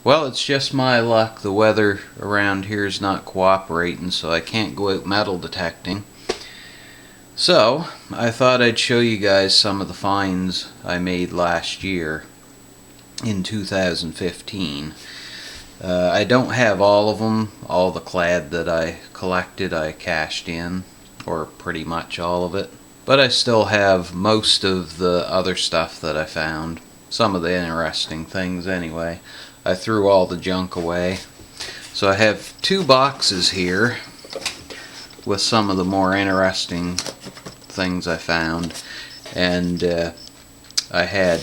Well, it's just my luck. The weather around here is not cooperating, so I can't go out metal detecting. So, I thought I'd show you guys some of the finds I made last year in 2015. I don't have all of them. All the clad that I collected I cashed in, or pretty much all of it. But I still have most of the other stuff that I found. Some of the interesting things anyway. I threw all the junk away. So I have 2 boxes here with some of the more interesting things I found. And I had,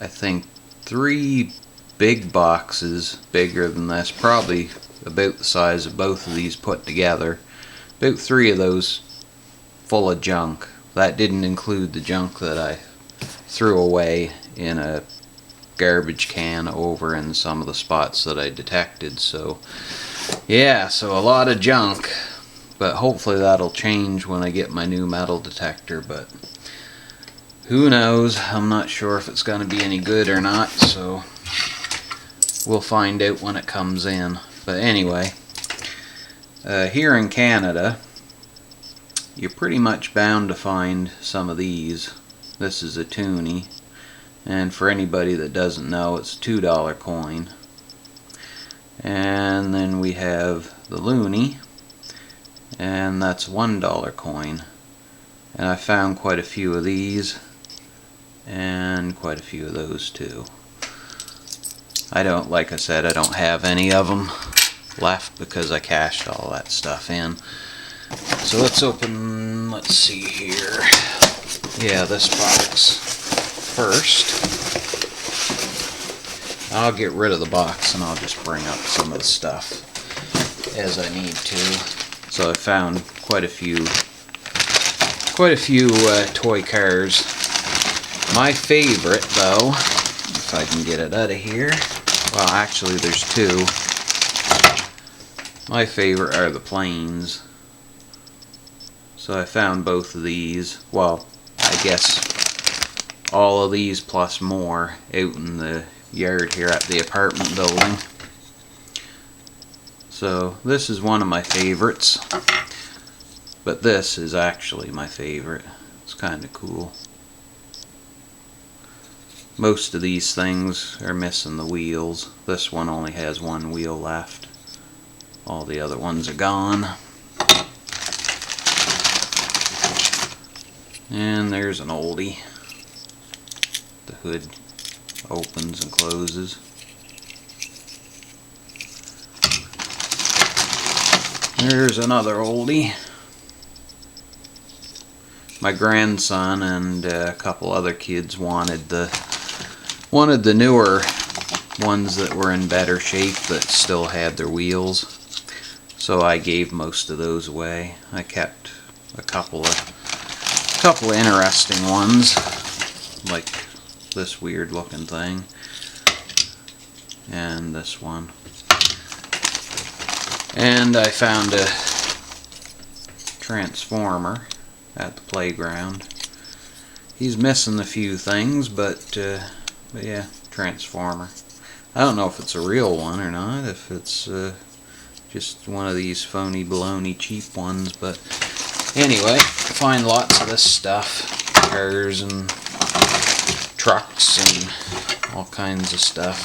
I think, 3 big boxes bigger than this, probably about the size of both of these put together. About 3 of those full of junk. That didn't include the junk that I threw away in a garbage can over in some of the spots that I detected. So yeah, so a lot of junk, but hopefully that'll change when I get my new metal detector, but who knows. I'm not sure if it's going to be any good or not, so we'll find out when it comes in. But anyway, here in Canada you're pretty much bound to find some of these. This is a toonie, and for anybody that doesn't know, it's a $2 coin. And then we have the loonie, and that's a $1 coin. And I found quite a few of these and quite a few of those too. Like I said, I don't have any of them left because I cashed all that stuff in. So let's open, let's see here. Yeah, this box first. I'll get rid of the box and I'll just bring up some of the stuff as I need to. So I found quite a few toy cars. My favorite, though, if I can get it out of here. Well, actually there's 2. My favorite are the planes. So I found both of these. Well, I guess all of these plus more out in the yard here at the apartment building. So this is one of my favorites, but this is actually my favorite. It's kind of cool. Most of these things are missing the wheels. This one only has 1 wheel left. All the other ones are gone. And there's an oldie. The hood opens and closes. There's another oldie. My grandson and a couple other kids wanted the newer ones that were in better shape that still had their wheels. So I gave most of those away. I kept a couple of interesting ones, like this weird looking thing and this one. And I found a transformer at the playground. He's missing a few things, but yeah, transformer. I don't know if it's a real one or not, if it's just one of these phony baloney cheap ones, but anyway, I find lots of this stuff. Cars and trucks and all kinds of stuff.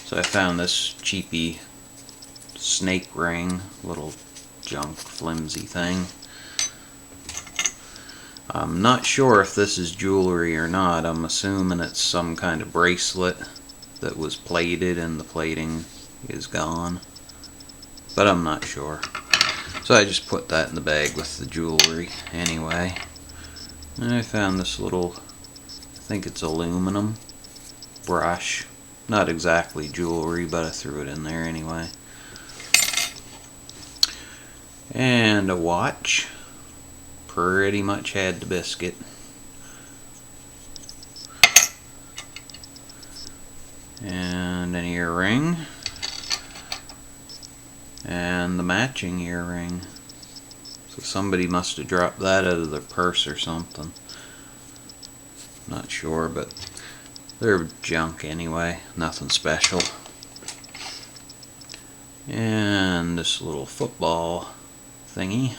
So I found this cheapy snake ring, little junk flimsy thing. I'm not sure if this is jewelry or not. I'm assuming it's some kind of bracelet that was plated and the plating is gone, but I'm not sure. So I just put that in the bag with the jewelry anyway. And I found this little, I think it's aluminum brush. Not exactly jewelry, but I threw it in there anyway. And a watch. Pretty much had the biscuit. And an earring. And the matching earring. So somebody must have dropped that out of their purse or something. Not sure, but they're junk anyway. Nothing special. And this little football thingy.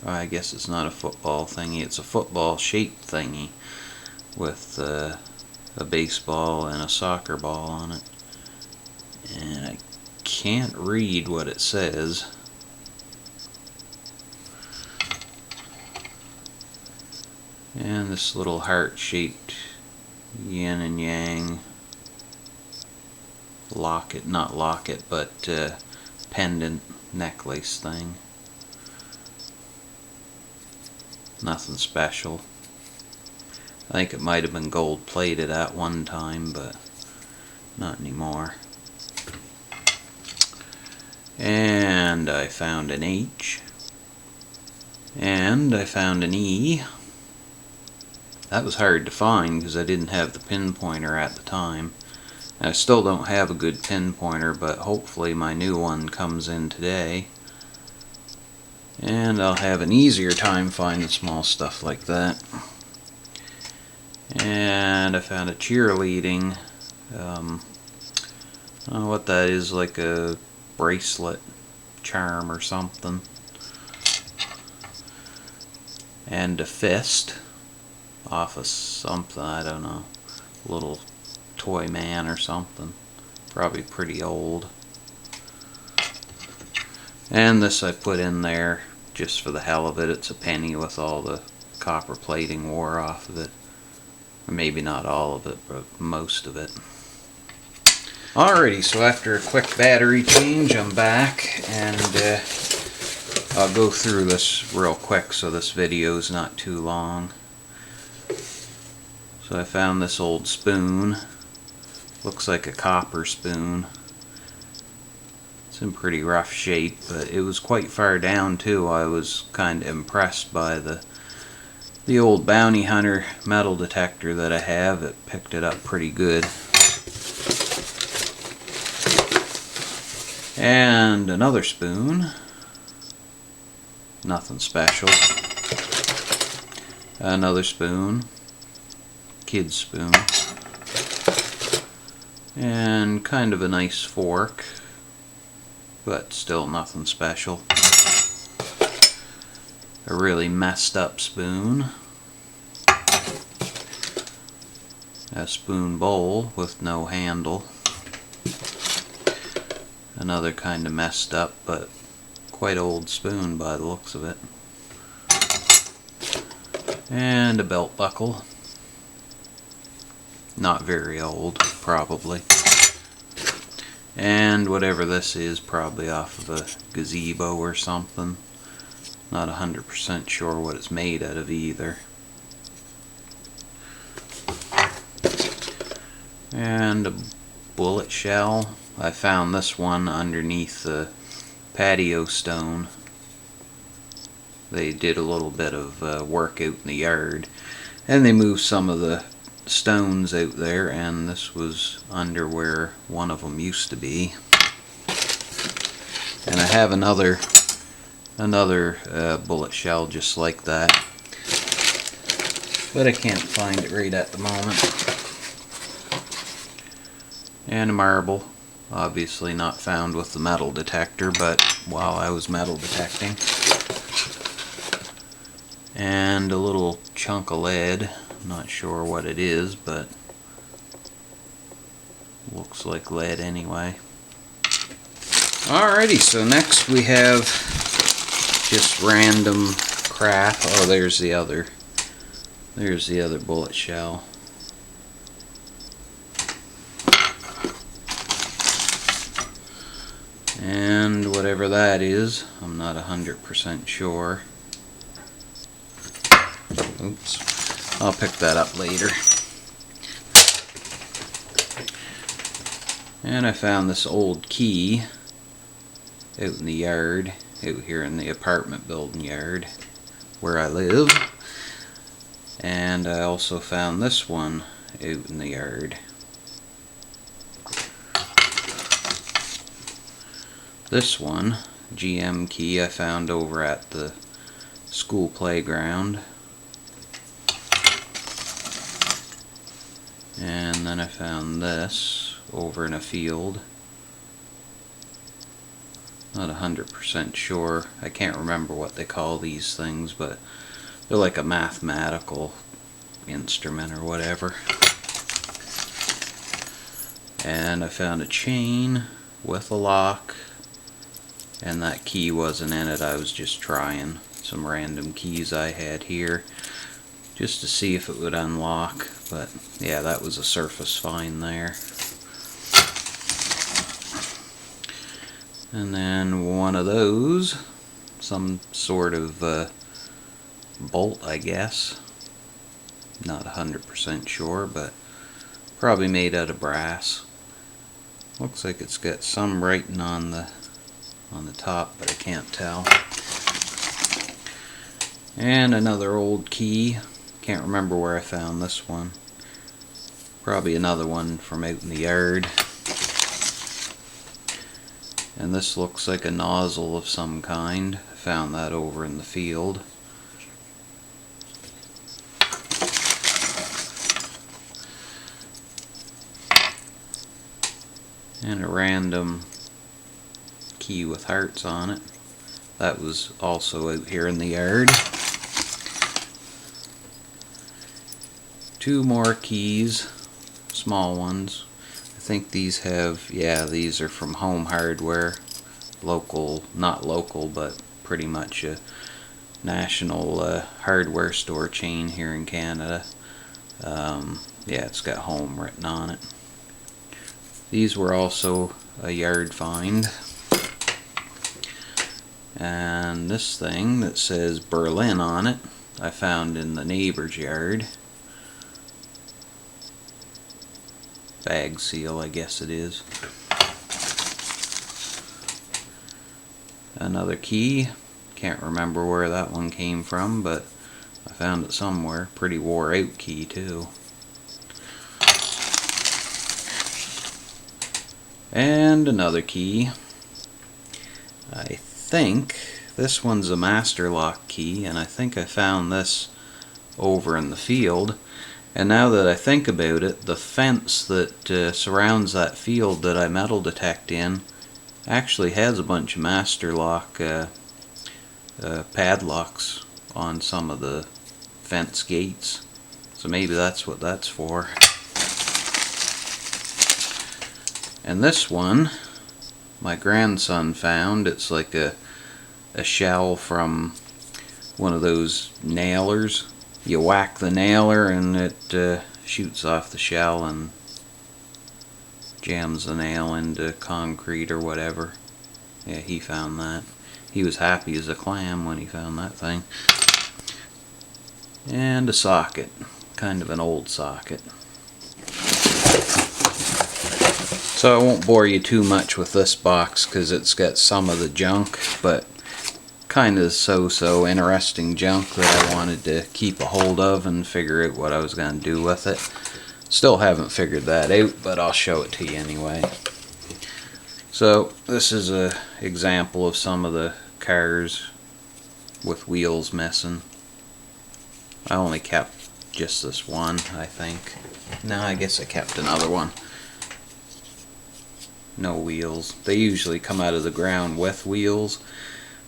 I guess it's not a football thingy, it's a football shaped thingy with a baseball and a soccer ball on it. And I can't read what it says. And this little heart-shaped yin and yang locket, not locket, but pendant necklace thing. Nothing special. I think it might have been gold plated at one time, but not anymore. And I found an H. And I found an E. That was hard to find because I didn't have the pinpointer at the time. I still don't have a good pinpointer, but hopefully my new one comes in today. And I'll have an easier time finding small stuff like that. And I found a cheerleading, I don't know what that is, like a bracelet charm or something. And a fist off of something, I don't know, little toy man or something, probably pretty old. And this I put in there just for the hell of it. It's a penny with all the copper plating wore off of it. Or maybe not all of it, but most of it. Alrighty, so after a quick battery change, I'm back, and I'll go through this real quick so this video is not too long. So I found this old spoon. Looks like a copper spoon. It's in pretty rough shape, but it was quite far down too. I was kind of impressed by the old bounty hunter metal detector that I have. It picked it up pretty good. And another spoon. Nothing special. Another spoon. Kid's spoon. And kind of a nice fork, but still nothing special. A really messed up spoon. A spoon bowl with no handle. Another kind of messed up but quite old spoon by the looks of it. And a belt buckle. Not very old, probably. And whatever this is, probably off of a gazebo or something. Not 100% sure what it's made out of either. And a bullet shell. I found this one underneath the patio stone. They did a little bit of work out in the yard, and they moved some of the stones out there, and this was under where one of them used to be. And I have another bullet shell just like that, but I can't find it right at the moment. And a marble, obviously not found with the metal detector, but while I was metal detecting. And a little chunk of lead. Not sure what it is, but looks like lead anyway. Alrighty, so next we have just random crap. Oh, there's the other bullet shell. And whatever that is, I'm not 100% sure. Oops. I'll pick that up later. And I found this old key out in the yard, out here in the apartment building yard where I live. And I also found this one out in the yard. This one, GM key, I found over at the school playground. And then I found this over in a field. Not 100% sure. I can't remember what they call these things, but they're like a mathematical instrument or whatever. And I found a chain with a lock, and that key wasn't in it. I was just trying some random keys I had here just to see if it would unlock, but yeah, that was a surface find there. And then one of those, some sort of bolt, I guess. Not 100% sure, but probably made out of brass. Looks like it's got some writing on the top, but I can't tell. And another old key. Can't remember where I found this one. Probably another one from out in the yard. And this looks like a nozzle of some kind. I found that over in the field. And a random key with hearts on it. That was also out here in the yard. Two more keys, small ones. I think these have, yeah, these are from Home Hardware. Local, not local, but pretty much a national hardware store chain here in Canada. Yeah, it's got Home written on it. These were also a yard find. And this thing that says Berlin on it, I found in the neighbor's yard. Bag seal, I guess it is. Another key. Can't remember where that one came from, but I found it somewhere. Pretty wore out key too. And another key. I think this one's a master lock key, and I think I found this over in the field. And now that I think about it, the fence that surrounds that field that I metal detect in actually has a bunch of master lock padlocks on some of the fence gates. So maybe that's what that's for. And this one, my grandson found. It's like a shell from one of those nailers. You whack the nailer and it shoots off the shell and jams the nail into concrete or whatever. Yeah, he found that. He was happy as a clam when he found that thing. And a socket. Kind of an old socket. So I won't bore you too much with this box because it's got some of the junk, but kind of so interesting junk that I wanted to keep a hold of and figure out what I was going to do with it. Still haven't figured that out, but I'll show it to you anyway. So this is an example of some of the cars with wheels missing. I only kept just this one, I think. No, I guess I kept another one. No wheels. They usually come out of the ground with wheels,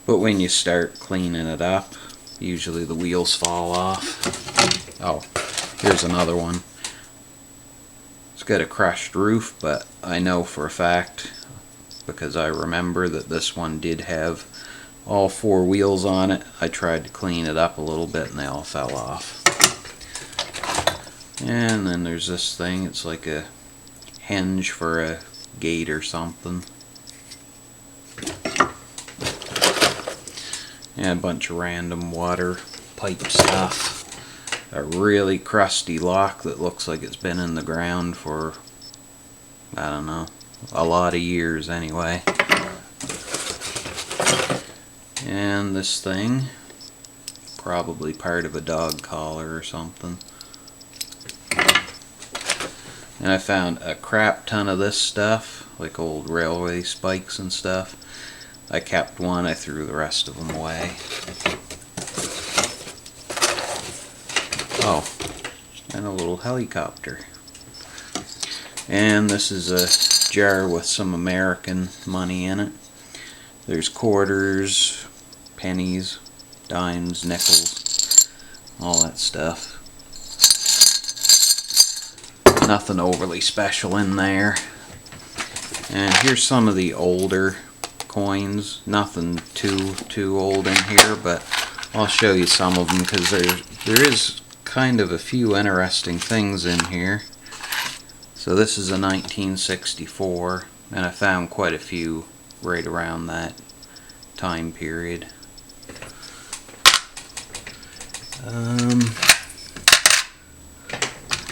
but when you start cleaning it up, usually the wheels fall off. Oh, here's another one. It's got a crushed roof, but I know for a fact, because I remember that this one did have all four wheels on it. I tried to clean it up a little bit and they all fell off. And then there's this thing. It's like a hinge for a gate or something. And a bunch of random water pipe stuff. A really crusty lock that looks like it's been in the ground for, I don't know, a lot of years anyway. And this thing, probably part of a dog collar or something. And I found a crap ton of this stuff, like old railway spikes and stuff. I kept one, I threw the rest of them away. Oh, and a little helicopter. And this is a jar with some American money in it. There's quarters, pennies, dimes, nickels, all that stuff. Nothing overly special in there. And here's some of the older coins. Nothing too old in here, but I'll show you some of them because there is kind of a few interesting things in here. So this is a 1964, and I found quite a few right around that time period.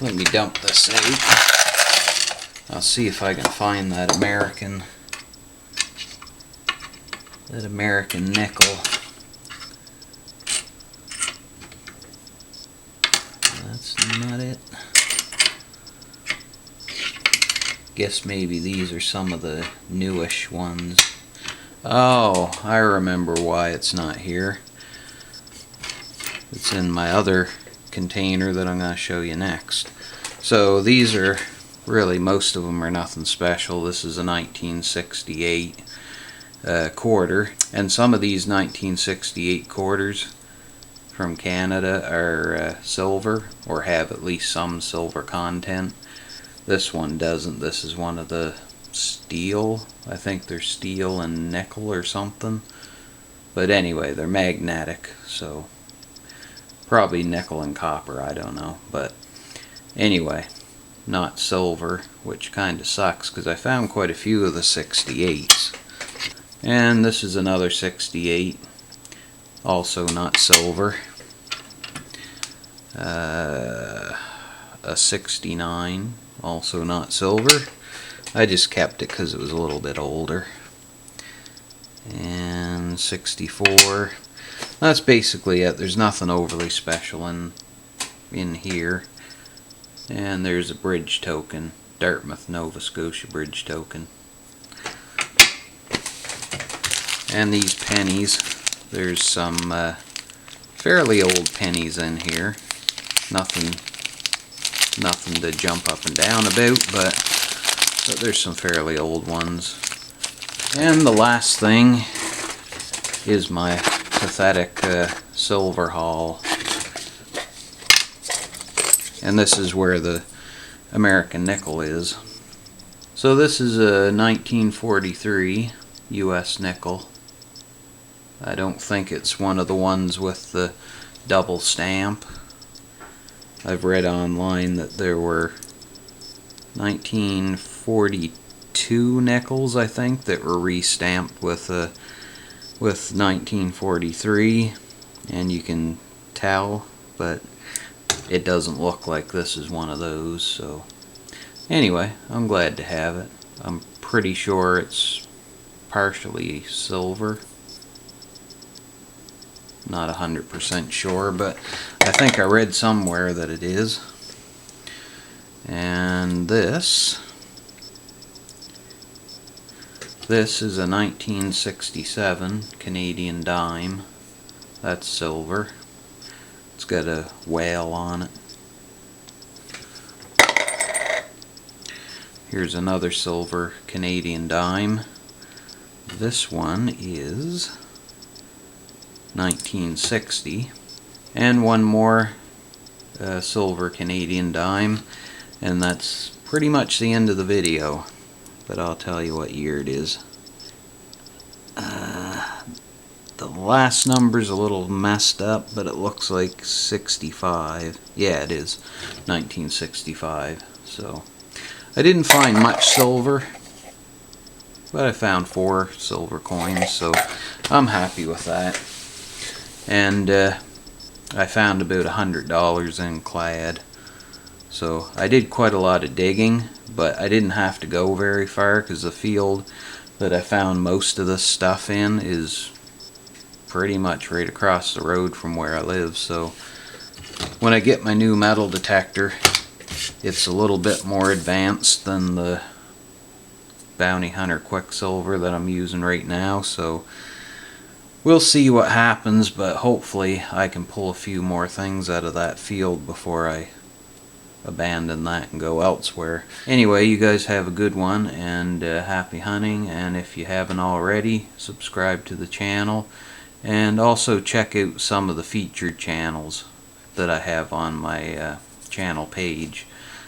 Let me dump this out. I'll see if I can find that American nickel. That's not it. Guess maybe these are some of the newish ones. Oh, I remember why it's not here. It's in my other container that I'm going to show you next. So these are really, most of them are nothing special. This is a 1968 quarter, and some of these 1968 quarters from Canada are silver, or have at least some silver content. This one doesn't. This is one of the steel. I think they're steel and nickel or something. But anyway, they're magnetic, so probably nickel and copper, I don't know. But anyway, not silver, which kind of sucks because I found quite a few of the 68s. And this is another 68, also not silver. A 69, also not silver. I just kept it because it was a little bit older. And 64. That's basically it. There's nothing overly special in here. And there's a bridge token, Dartmouth, Nova Scotia bridge token. And these pennies, there's some fairly old pennies in here. Nothing to jump up and down about, but there's some fairly old ones. And the last thing is my pathetic silver haul. And this is where the American nickel is. So this is a 1943 US nickel. I don't think it's one of the ones with the double stamp. I've read online that there were 1942 nickels, I think, that were re-stamped with 1943, and you can tell, but it doesn't look like this is one of those. So anyway, I'm glad to have it. I'm pretty sure it's partially silver. Not 100% sure, but I think I read somewhere that it is. And this is a 1967 Canadian dime. That's silver. It's got a whale on it. Here's another silver Canadian dime. This one is 1960, and one more silver Canadian dime, and that's pretty much the end of the video, but I'll tell you what year it is. The last number's a little messed up, but it looks like 65. Yeah, it is 1965. So I didn't find much silver, but I found 4 silver coins, so I'm happy with that. And I found about $100 in clad. So I did quite a lot of digging, but I didn't have to go very far because the field that I found most of this stuff in is pretty much right across the road from where I live. So when I get my new metal detector, it's a little bit more advanced than the Bounty Hunter Quicksilver that I'm using right now. So we'll see what happens, but hopefully I can pull a few more things out of that field before I abandon that and go elsewhere. Anyway, you guys have a good one, and happy hunting. And if you haven't already, subscribe to the channel, and also check out some of the featured channels that I have on my channel page.